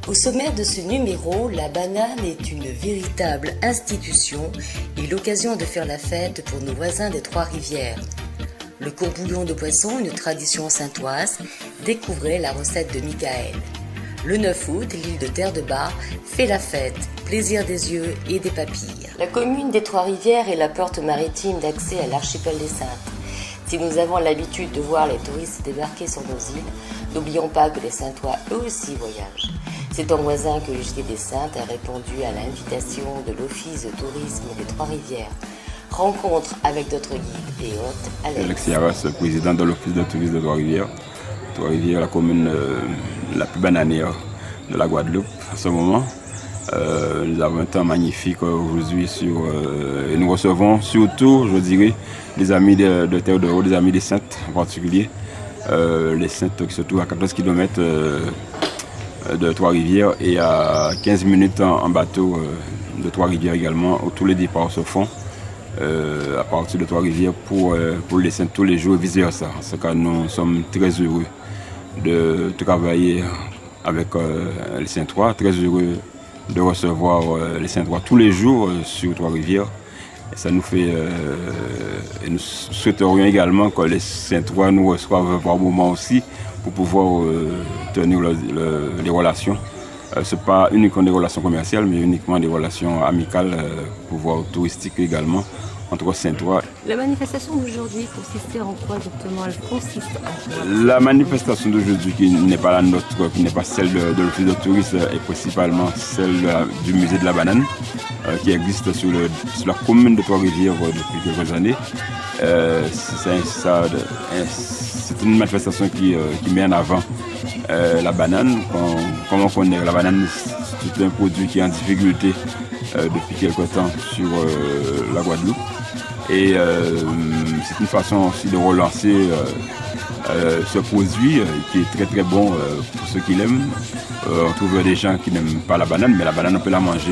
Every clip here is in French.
Au sommaire de ce numéro, la banane est une véritable institution et l'occasion de faire la fête pour nos voisins des Trois-Rivières. Le courbouillon de poisson, une tradition saintoise, découvrez la recette de Michael. Le 9 août, l'île de Terre-de-Bas fait la fête, plaisir des yeux et des papilles. La commune des Trois-Rivières est la porte maritime d'accès à l'archipel des Saintes. Si nous avons l'habitude de voir les touristes débarquer sur nos îles, n'oublions pas que les Saintois eux aussi voyagent. C'est ton voisin que le JT des Saintes a répondu à l'invitation de l'Office de tourisme des Trois-Rivières. Rencontre avec d'autres guides et hôtes à l'aise. Alex Yaras, président de l'Office de tourisme de Trois-Rivières. Trois-Rivières, la commune la plus bananière de la Guadeloupe en ce moment. Nous avons un temps magnifique aujourd'hui et nous recevons surtout, je dirais, les amis de Terre de Haut, les amis des Saintes en particulier. Les Saintes qui se trouvent à 14 km de Trois-Rivières et à 15 minutes en bateau de Trois-Rivières également, où tous les départs se font à partir de Trois-Rivières pour les Saintes tous les jours et vice versa. En ce cas, nous sommes très heureux de travailler avec les Saintois, très heureux de recevoir les Saintois tous les jours sur Trois-Rivières. Et ça nous fait, et nous souhaiterions également que les Saintois nous reçoivent par moment aussi pour pouvoir tenir les relations. Ce n'est pas uniquement des relations commerciales, mais uniquement des relations amicales, pouvoir touristique également, entre Saintois. La manifestation d'aujourd'hui consistait en quoi exactement? Elle consiste en quoi? La manifestation d'aujourd'hui, qui n'est pas la nôtre, qui n'est pas celle de l'Office de tourisme, est principalement celle du musée de la banane, qui existe sur la commune de Trois-Rivières depuis quelques années. C'est une manifestation qui met en avant la banane. Comme on connaît, la banane, c'est un produit qui est en difficulté depuis quelque temps sur la Guadeloupe. Et c'est une façon aussi de relancer ce produit qui est très très bon pour ceux qui l'aiment. On trouve des gens qui n'aiment pas la banane, mais la banane on peut la manger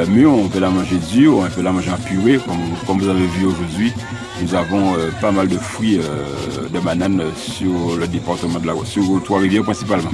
mûre, on peut la manger dure, on peut la manger en purée, comme vous avez vu aujourd'hui. Nous avons pas mal de fruits de bananes sur le département de sur Trois-Rivières principalement.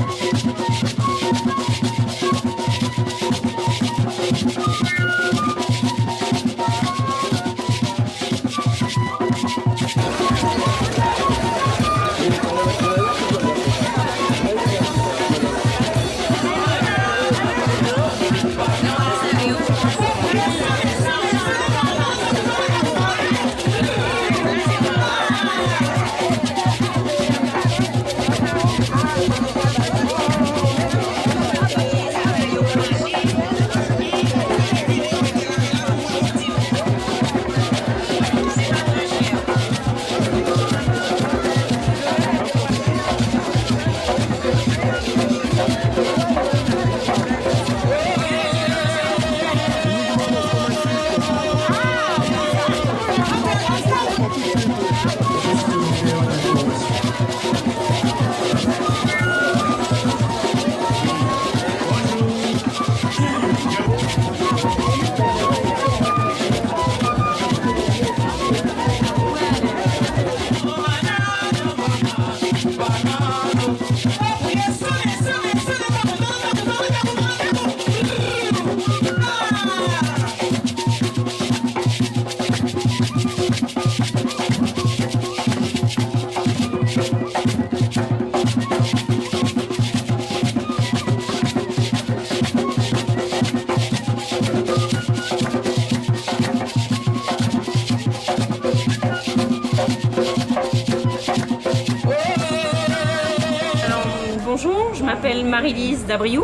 m'appelle Marie-Lise Dabriou.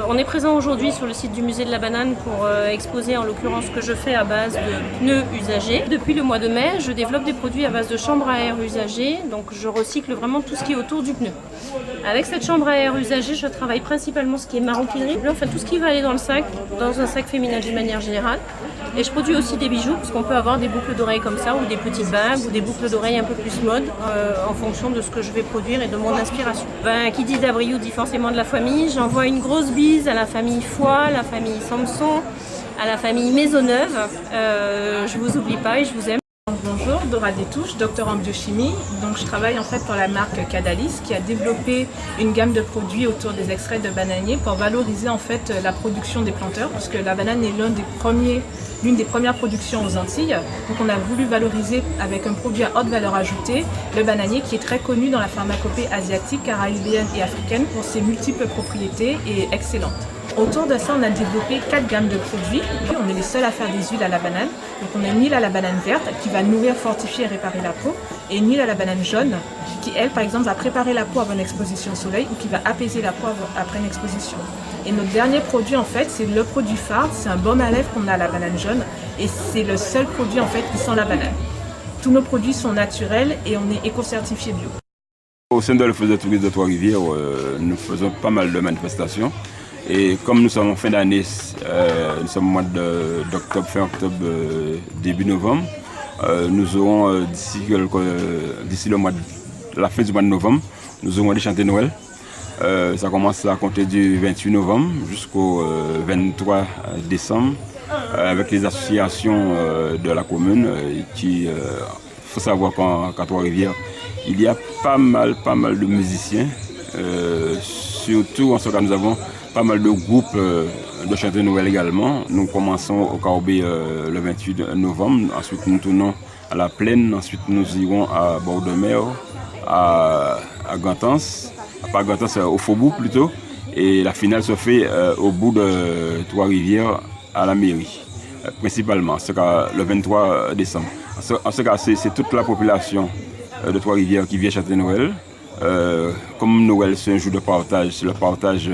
On est présent aujourd'hui sur le site du musée de la banane pour exposer en l'occurrence ce que je fais à base de pneus usagés. Depuis le mois de mai, je développe des produits à base de chambres à air usagées, donc je recycle vraiment tout ce qui est autour du pneu. Avec cette chambre à air usagée, je travaille principalement ce qui est maroquinerie, enfin tout ce qui va aller dans le sac, dans un sac féminin d'une manière générale. Et je produis aussi des bijoux, parce qu'on peut avoir des boucles d'oreilles comme ça, ou des petites bagues, ou des boucles d'oreilles un peu plus mode, en fonction de ce que je vais produire et de mon inspiration. Qui dit Dabriou dit forcément de la famille. J'envoie une grosse bise à la famille Foy, à la famille Samson, à la famille Maisonneuve. Je vous oublie pas et je vous aime. Bonjour, Dora Détouche, docteur en biochimie. Donc, je travaille en fait pour la marque Cadalis qui a développé une gamme de produits autour des extraits de bananiers pour valoriser en fait la production des planteurs, puisque la banane est l'une des premières productions aux Antilles. Donc, on a voulu valoriser avec un produit à haute valeur ajoutée le bananier qui est très connu dans la pharmacopée asiatique, caribéenne et africaine pour ses multiples propriétés et excellentes. Autour de ça, on a développé 4 gammes de produits. On est les seuls à faire des huiles à la banane. Donc on a une huile à la banane verte qui va nourrir, fortifier et réparer la peau. Et une huile à la banane jaune qui, elle, par exemple, va préparer la peau avant une exposition au soleil ou qui va apaiser la peau après une exposition. Et notre dernier produit, en fait, c'est le produit phare. C'est un baume à lèvres qu'on a à la banane jaune. Et c'est le seul produit, en fait, qui sent la banane. Tous nos produits sont naturels et on est éco-certifié bio. Au sein de l'Office de tourisme de Trois-Rivières, nous faisons pas mal de manifestations. Et comme nous sommes en fin d'année, nous sommes au mois d'octobre, fin octobre, début novembre, nous aurons d'ici la fin du mois de novembre, nous aurons des chantées Noël. Ça commence à compter du 28 novembre jusqu'au 23 décembre avec les associations de la commune. Il faut savoir qu'à Trois-Rivières, il y a pas mal de musiciens. Surtout en ce cas, nous avons pas mal de groupes de chanteurs Noël également. Nous commençons au Carobé le 28 novembre. Ensuite, nous tournons à la Plaine. Ensuite, nous irons à Bord-de-Mer, à Gantance. Pas Gantance, au Faubourg plutôt. Et la finale se fait au bout de Trois-Rivières à la mairie, principalement. Ce cas, le 23 décembre. En ce cas, c'est toute la population de Trois-Rivières qui vient chanter Noël. Comme Noël c'est un jour de partage, c'est le partage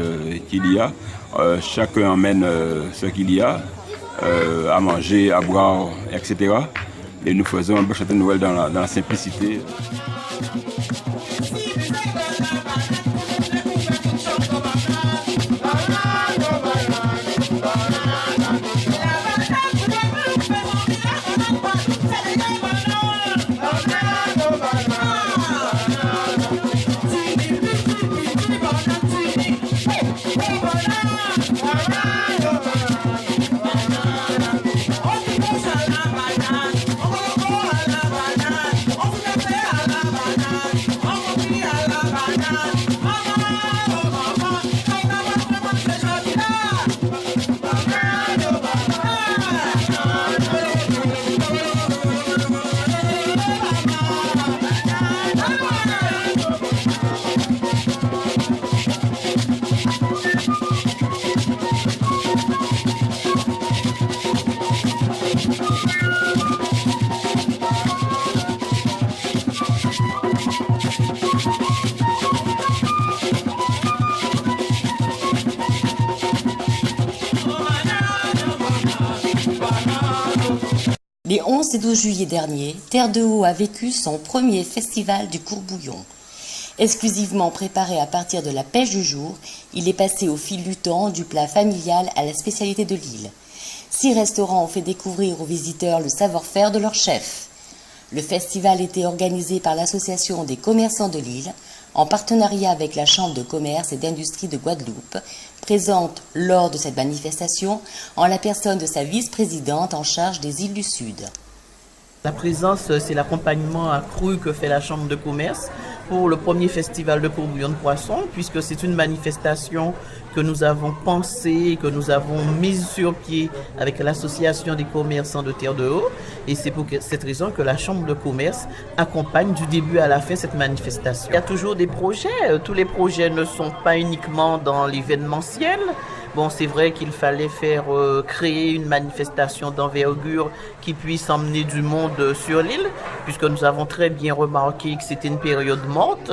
qu'il y a. Chacun emmène ce qu'il y a à manger, à boire, etc. Et nous faisons un beau château de Noël dans la simplicité. Les 11 et 12 juillet dernier, Terre de Haut a vécu son premier festival du Courbouillon. Exclusivement préparé à partir de la pêche du jour, il est passé au fil du temps du plat familial à la spécialité de l'île. 6 restaurants ont fait découvrir aux visiteurs le savoir-faire de leur chef. Le festival était organisé par l'Association des commerçants de l'île, en partenariat avec la Chambre de commerce et d'industrie de Guadeloupe, présente lors de cette manifestation en la personne de sa vice-présidente en charge des îles du Sud. La présence, c'est l'accompagnement accru que fait la Chambre de commerce pour le premier festival de courbouillon de poisson, puisque c'est une manifestation que nous avons pensée, que nous avons mise sur pied avec l'association des commerçants de Terre de Haut. Et c'est pour cette raison que la Chambre de commerce accompagne du début à la fin cette manifestation. Il y a toujours des projets. Tous les projets ne sont pas uniquement dans l'événementiel, Bon, c'est vrai qu'il fallait faire créer une manifestation d'envergure qui puisse emmener du monde sur l'île, puisque nous avons très bien remarqué que c'était une période morte,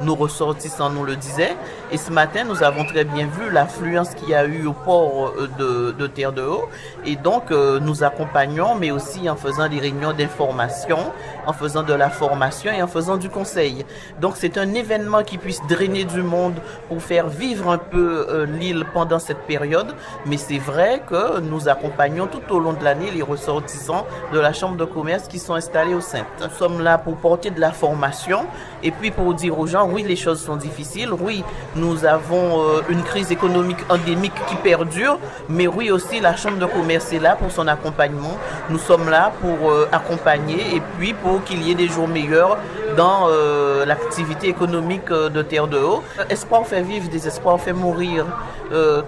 nos ressortissants nous le disaient. Et ce matin, nous avons très bien vu l'affluence qu'il y a eu au port de Terre-de-Haut. Et donc, nous accompagnons, mais aussi en faisant des réunions d'information, en faisant de la formation et en faisant du conseil. Donc, c'est un événement qui puisse drainer du monde pour faire vivre un peu l'île pendant cette période. Mais c'est vrai que nous accompagnons tout au long de l'année les ressortissants de la Chambre de commerce qui sont installés au Saint. Nous sommes là pour porter de la formation et puis pour dire aux gens, oui, les choses sont difficiles, oui, nous avons une crise économique endémique qui perdure, mais oui aussi la Chambre de commerce est là pour son accompagnement. Nous sommes là pour accompagner et puis pour qu'il y ait des jours meilleurs dans l'activité économique de Terre-de-Haut. Espoir fait vivre, désespoir fait mourir.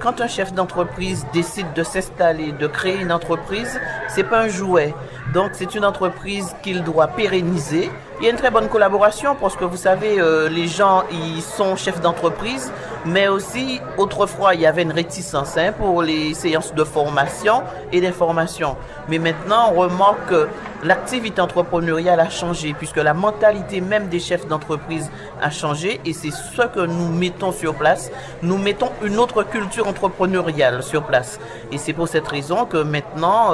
Quand un chef d'entreprise décide de s'installer, de créer une entreprise, c'est pas un jouet. Donc c'est une entreprise qu'il doit pérenniser. Il y a une très bonne collaboration parce que vous savez, les gens ils sont chefs d'entreprise, mais aussi autrefois il y avait une réticence pour les séances de formation et d'information. Mais maintenant on remarque que l'activité entrepreneuriale a changé puisque la mentalité même des chefs d'entreprise a changé et c'est ce que nous mettons sur place. Nous mettons une autre culture entrepreneuriale sur place. Et c'est pour cette raison que maintenant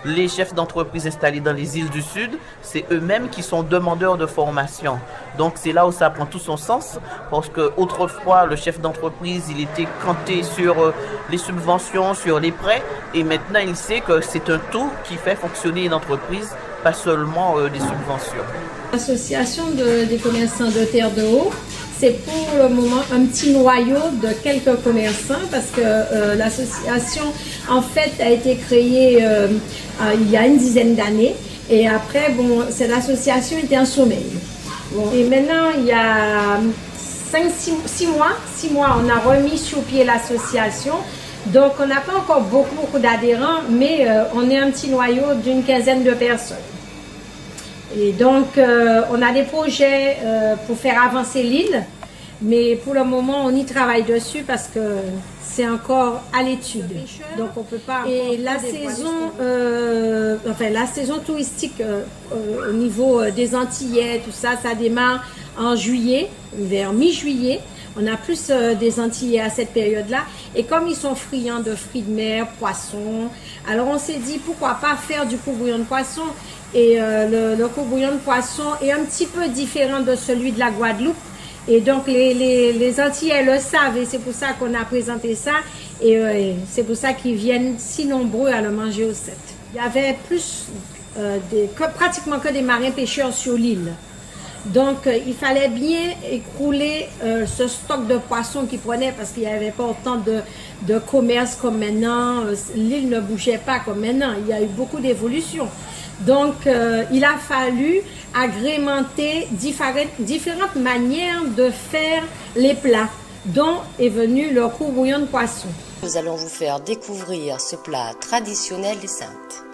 les chefs d'entreprise installés dans les îles du Sud, c'est eux-mêmes qui sont demandeurs de formation. Donc c'est là où ça prend tout son sens parce que autrefois le chef d'entreprise il était canté sur les subventions, sur les prêts et maintenant il sait que c'est un tout qui fait fonctionner une entreprise, pas seulement des subventions. L'association des commerçants de Terre-de-Haut, c'est pour le moment un petit noyau de quelques commerçants parce que l'association en fait a été créée il y a une dizaine d'années et après bon, cette association était en sommeil. Bon, et maintenant il y a 6 mois, on a remis sur pied l'association. Donc on n'a pas encore beaucoup d'adhérents, mais on est un petit noyau d'une quinzaine de personnes. Et donc on a des projets pour faire avancer l'île, mais pour le moment on y travaille dessus parce que c'est encore à l'étude. Donc on peut pas. Et la saison touristique au niveau des Antillais, tout ça, ça démarre en juillet, vers mi-juillet. On a plus des Antillais à cette période-là. Et comme ils sont friands de fruits de mer, poissons, alors on s'est dit pourquoi pas faire du courbouillon de poisson. Et le courbouillon de poisson est un petit peu différent de celui de la Guadeloupe. Et donc les Antillais le savent et c'est pour ça qu'on a présenté ça. Et c'est pour ça qu'ils viennent si nombreux à le manger au 7. Il y avait plus pratiquement que des marins pêcheurs sur l'île. Donc, il fallait bien écrouler ce stock de poissons qu'ils prenaient parce qu'il n'y avait pas autant de commerce comme maintenant. L'île ne bougeait pas comme maintenant. Il y a eu beaucoup d'évolutions. Donc, il a fallu agrémenter différentes manières de faire les plats, dont est venu le courbouillon de poisson. Nous allons vous faire découvrir ce plat traditionnel des Saintes.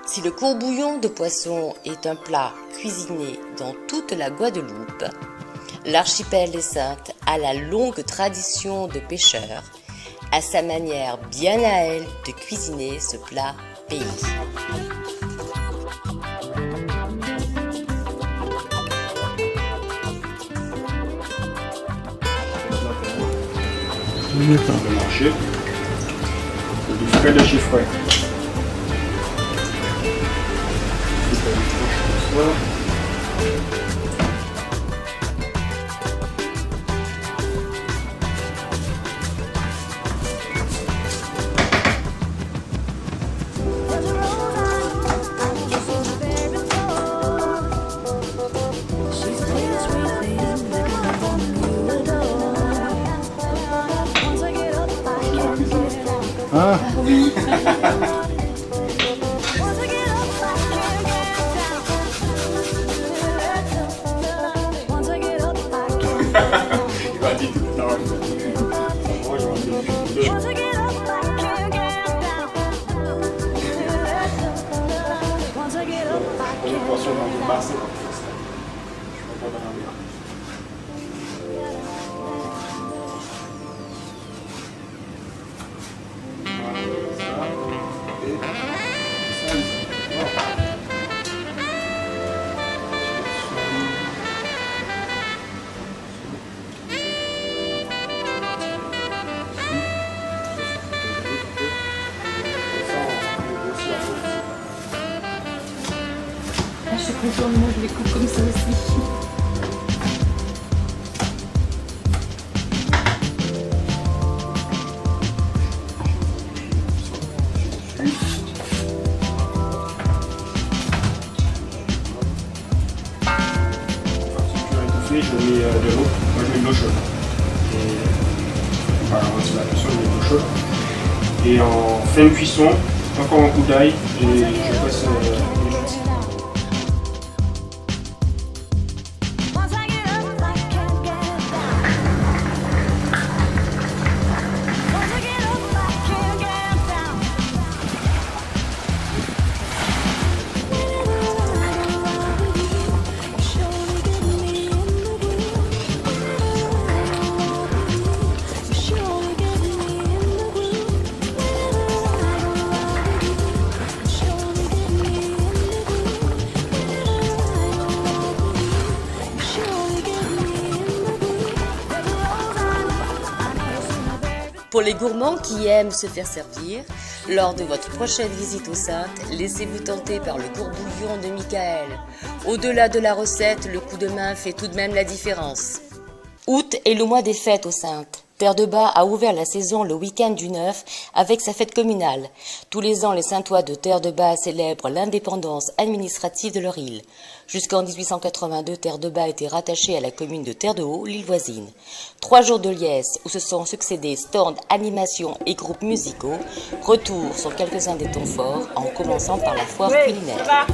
Si le courbouillon de poisson est un plat cuisiné dans toute la Guadeloupe, l'archipel des Saintes a la longue tradition de pêcheurs, à sa manière bien à elle de cuisiner ce plat pays. Le marché, du frais de chez frais. Ah oui. Moi, je les coupe comme ça aussi. Je mets de l'eau. Moi je mets de l'eau chaude. Et voilà, on va la cuisson, je mets de l'eau chaude. Et en fin de cuisson, encore un coup d'ail et je passe les lentilles. Pour les gourmands qui aiment se faire servir, lors de votre prochaine visite aux Saintes, laissez-vous tenter par le courbouillon de Michael. Au-delà de la recette, le coup de main fait tout de même la différence. Août est le mois des fêtes aux Saintes. Terre de Bas a ouvert la saison le week-end du 9 avec sa fête communale. Tous les ans, les Saintois de Terre de Bas célèbrent l'indépendance administrative de leur île. Jusqu'en 1882, Terre de Bas était rattachée à la commune de Terre de Haut, l'île voisine. 3 jours de liesse où se sont succédés stands, animations et groupes musicaux. Retour sur quelques-uns des temps forts, en commençant par la foire culinaire.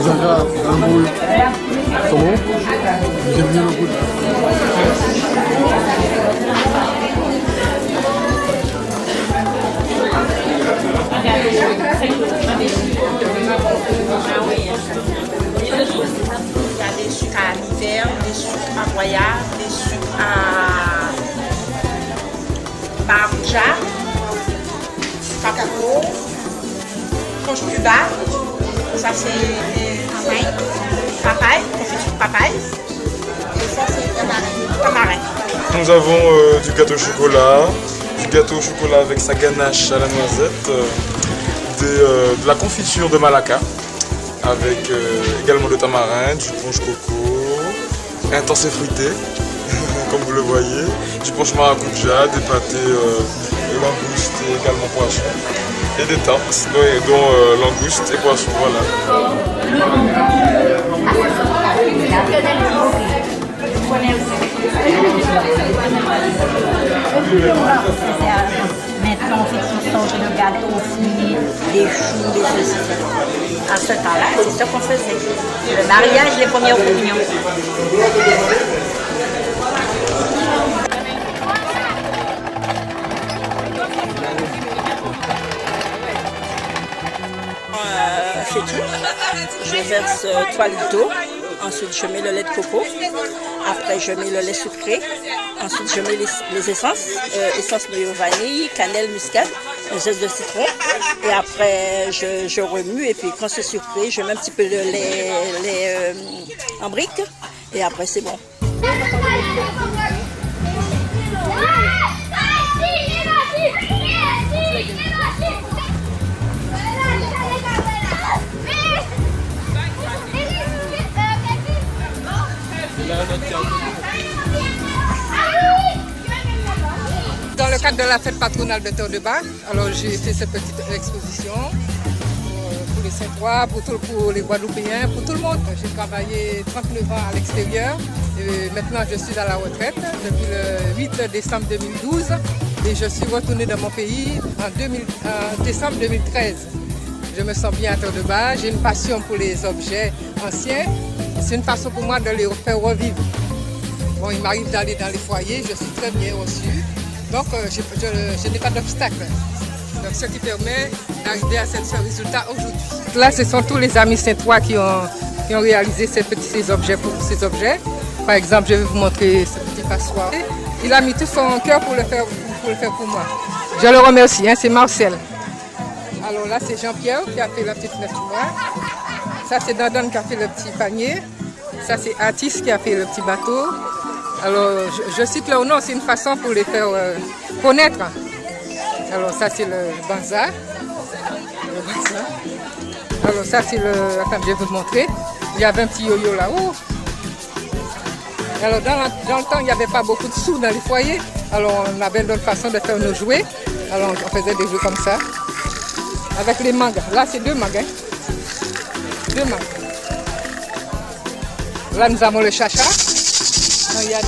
Zara, un boule. Comment? J'aime bien le boule. Il y a des sucres à l'hiver, des sucres à voyage, des sucres à maracuja, cacao, conjuba, ça c'est papaye, confiture papaye, et ça c'est tamarin. Nous avons du gâteau au chocolat avec sa ganache à la noisette, de la confiture de Malacca, avec également de tamarin, du punch coco, intense et fruité, comme vous le voyez, du punch maracuja, des pâtés de langoustes et également poisson, et des tartes, dont langoustes et poisson, voilà. Maintenant, on fait toutes sortes de gâteaux, fruits, des choux, des ceci. À ce temps-là, c'est ce qu'on faisait. Le mariage, les premières réunions. C'est tout. Je verse 3 litres d'eau. Ensuite, je mets le lait de coco. Après, je mets le lait sucré. Ensuite, je mets les essences. Essence de vanille, cannelle, muscade, un zeste de citron. Et après, je remue. Et puis, quand c'est sucré, je mets un petit peu de lait en brique. Et après, c'est bon. Dans le cadre de la fête patronale de Terre de Bas, alors j'ai fait cette petite exposition pour les Saint-Ouen, pour les Guadeloupéens, pour tout le monde. J'ai travaillé 39 ans à l'extérieur. Maintenant, je suis à la retraite depuis le 8 décembre 2012 et je suis retournée dans mon pays en décembre 2013. Je me sens bien à Tour-de-Bar. J'ai une passion pour les objets anciens. C'est une façon pour moi de les faire revivre. Bon, il m'arrive d'aller dans les foyers, je suis très bien reçue. Donc, je n'ai pas d'obstacle. Donc, ce qui permet d'arriver à ce résultat aujourd'hui. Là, ce sont tous les amis Saint-Ouen qui ont réalisé ces objets pour ces objets. Par exemple, je vais vous montrer ce petit passoire. Il a mis tout son cœur pour le faire pour moi. Je le remercie, c'est Marcel. Alors là, c'est Jean-Pierre qui a fait la petite fenêtre noire. Ça, c'est Dandan qui a fait le petit panier. Ça, c'est Atis qui a fait le petit bateau. Alors, je cite leur nom, c'est une façon pour les faire connaître. Alors, ça, c'est le banza. Alors, ça, c'est le... Attends, je vais vous montrer. Il y avait un petit yo-yo là-haut. Alors, dans le temps, il n'y avait pas beaucoup de sous dans les foyers. Alors, on avait d'autres façons de faire nos jouets. Alors, on faisait des jeux comme ça. Avec les mangas. Là, c'est 2 mangas. 2 mangas. Là, nous avons le chacha. Il y a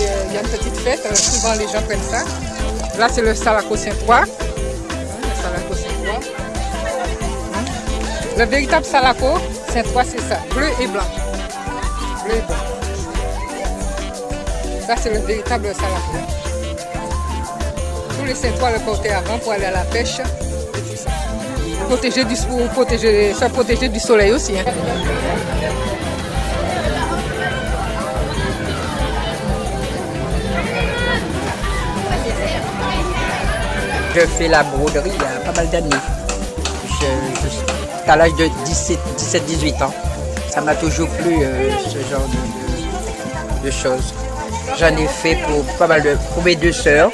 une petite fête. Souvent, les gens prennent ça. Là, c'est le Salako Saint-Ouen. Le Salako Saint-Ouen. Le véritable Salako Saint-Ouen, c'est ça. Bleu et blanc. Bleu et blanc. Ça, c'est le véritable Salako. Tous les Saint-Ouen le portaient avant pour aller à la pêche. Se protéger du soleil aussi. Hein. Je fais la broderie il y a pas mal d'années. À l'âge de 17-18 ans. Ça m'a toujours plu ce genre de choses. J'en ai fait pour mes 2 sœurs.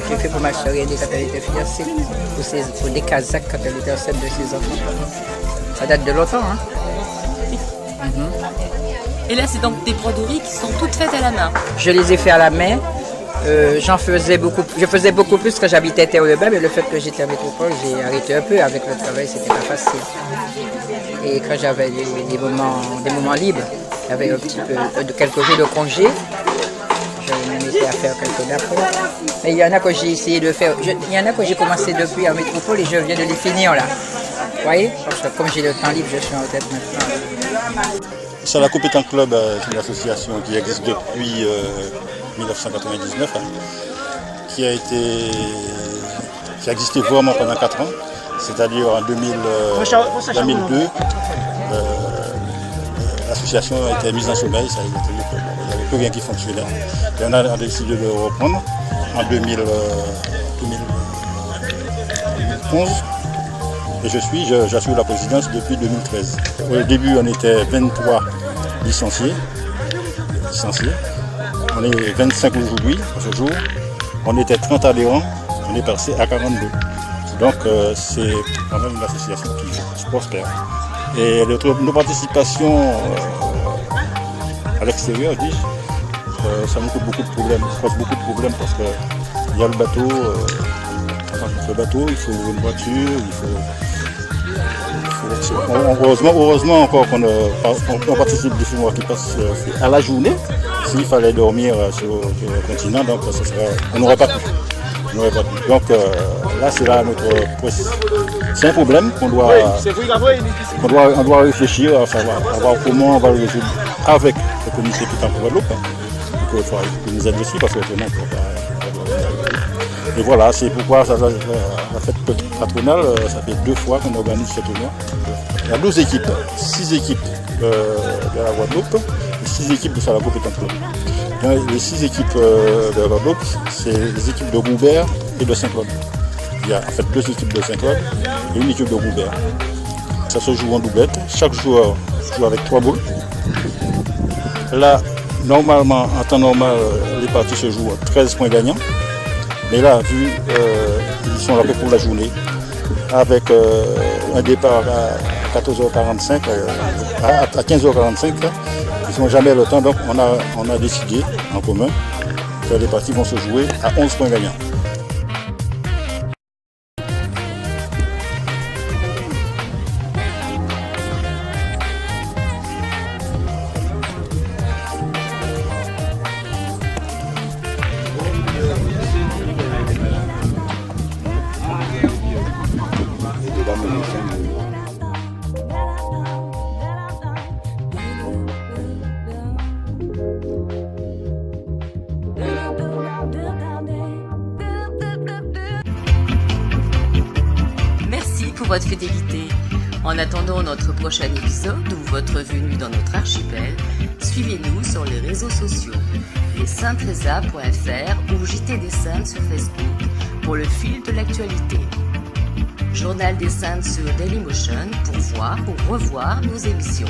J'ai fait pour ma soeur aînée quand elle était fiancée, pour des Kazakhs quand elle était enceinte de ses enfants. Ça date de longtemps, hein. Et là, c'est donc des broderies qui sont toutes faites à la main. Je les ai fait à la main. Je faisais beaucoup plus quand j'habitais Terre-de-Bas, mais le fait que j'étais en métropole, j'ai arrêté un peu avec le travail, c'était pas facile. Et quand j'avais des moments libres, j'avais un petit peu quelques jours de congé. Je me mettais à faire quelques nappes. Mais il y en a que j'ai essayé de faire. Il y en a que j'ai commencé depuis en métropole et je viens de les finir là. Vous voyez? Parce que comme j'ai le temps libre, je suis en tête maintenant. Salako Pétanque Club, c'est une association qui existe depuis 1999, hein, qui a existé vraiment pendant 4 ans, c'est-à-dire en 2002. L'association a été mise en sommeil, ça a été, il n'y avait plus rien qui fonctionnait. Et on a décidé de reprendre en 2011. Et j'assure la présidence depuis 2013. Au début, on était 23 licenciés. On est 25 aujourd'hui, à ce jour. On était 30 adhérents, on est passé à 42. Donc, c'est quand même une association qui se prospère. Et nos participations à l'extérieur, ça nous coûte beaucoup de problèmes. Ça pose beaucoup de problèmes parce qu'il y a le bateau. Le bateau, il faut une voiture, heureusement encore qu'on participe des films qui passent à la journée. S'il fallait dormir sur le continent, donc on n'aurait pas pu. Donc là, c'est là c'est un problème qu'on doit réfléchir à voir comment on va le résoudre avec le comité Pétanque Guadeloupe. Il faut qu'ils nous aident aussi parce que autrement, on ne peut pas. Et voilà, c'est pourquoi la fête patronale, ça fait 2 fois qu'on organise ce tournoi. Il y a 12 équipes, 6 équipes de la Guadeloupe et 6 équipes de Salako Pétanque Club. Les 6 équipes de la Guadeloupe, c'est les équipes de Goubert et de Saint-Claude. Il y a en fait 2 équipes de Saint-Claude et une équipe de Goubert. Ça se joue en doublette. Chaque joueur joue avec 3 boules. Là, normalement, en temps normal, les parties se jouent à 13 points gagnants. Mais là, vu ils sont là pour la journée, avec un départ à 14h45, à 15h45, ils n'ont jamais le temps, donc on a décidé en commun que les parties vont se jouer à 11 points gagnants. votre fidélité. En attendant notre prochain épisode ou votre venue dans notre archipel, suivez-nous sur les réseaux sociaux, lessaintresa.fr ou JT des Saintes sur Facebook pour le fil de l'actualité. Journal des Saintes sur Dailymotion pour voir ou revoir nos émissions.